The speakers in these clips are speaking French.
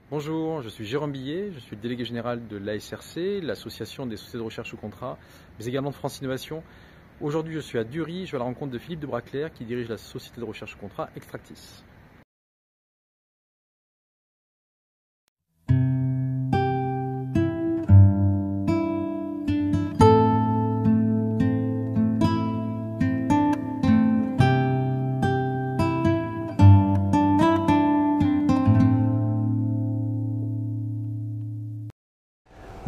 Bonjour, je suis Jérôme Billet, je suis le délégué général de l'ASRC, l'association des sociétés de recherche sous contrat, mais également de France Innovation. Aujourd'hui, je suis à Dury, je suis à la rencontre de Philippe de Braclair qui dirige la société de recherche sous contrat Extractis.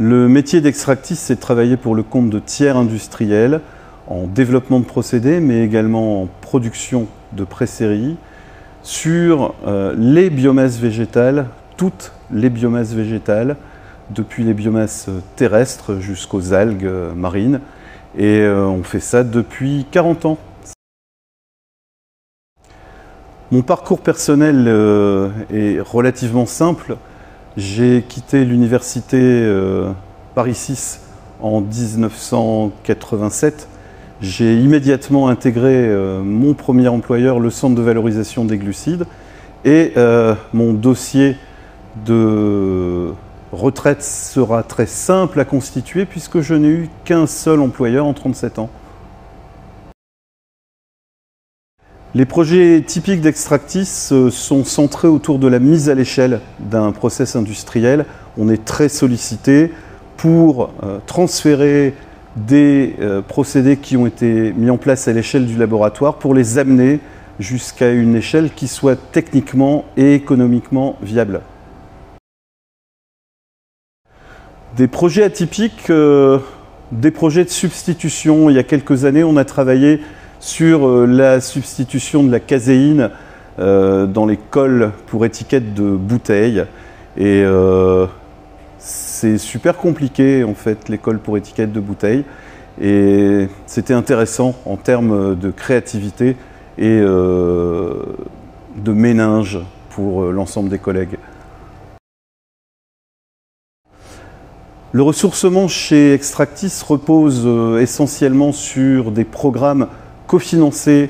Le métier d'Extractis, c'est de travailler pour le compte de tiers industriels en développement de procédés, mais également en production de pré-séries sur les biomasses végétales, toutes les biomasses végétales, depuis les biomasses terrestres jusqu'aux algues marines. Et on fait ça depuis 40 ans. Mon parcours personnel est relativement simple. J'ai quitté l'université Paris 6 en 1987. J'ai immédiatement intégré mon premier employeur, le Centre de valorisation des glucides. Et mon dossier de retraite sera très simple à constituer puisque je n'ai eu qu'un seul employeur en 37 ans. Les projets typiques d'Extractis sont centrés autour de la mise à l'échelle d'un process industriel. On est très sollicité pour transférer des procédés qui ont été mis en place à l'échelle du laboratoire pour les amener jusqu'à une échelle qui soit techniquement et économiquement viable. Des projets atypiques, des projets de substitution. Il y a quelques années, on a travaillé sur la substitution de la caséine dans les cols pour étiquettes de bouteilles. Et c'est super compliqué en fait, les cols pour étiquettes de bouteilles. Et c'était intéressant en termes de créativité et de méninge pour l'ensemble des collègues. Le ressourcement chez Extractis repose essentiellement sur des programmes cofinancés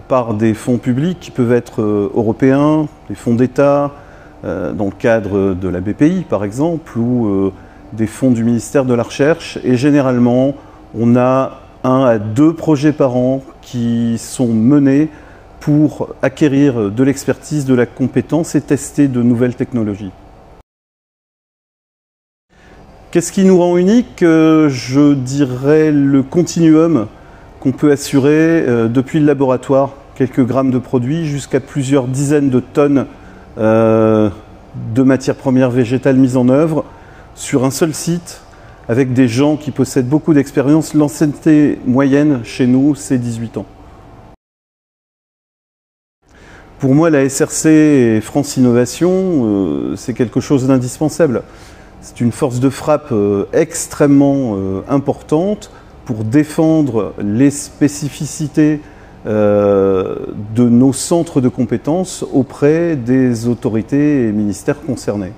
par des fonds publics qui peuvent être européens, des fonds d'État, dans le cadre de la BPI par exemple, ou des fonds du ministère de la Recherche. Et généralement, on a 1 à 2 projets par an qui sont menés pour acquérir de l'expertise, de la compétence et tester de nouvelles technologies. Qu'est-ce qui nous rend unique? Je dirais le continuum qu'on peut assurer depuis le laboratoire, quelques grammes de produits, jusqu'à plusieurs dizaines de tonnes de matières premières végétales mises en œuvre sur un seul site, avec des gens qui possèdent beaucoup d'expérience. L'ancienneté moyenne chez nous, c'est 18 ans. Pour moi, la SRC et France Innovation, c'est quelque chose d'indispensable. C'est une force de frappe extrêmement importante pour défendre les spécificités de nos centres de compétences auprès des autorités et ministères concernés.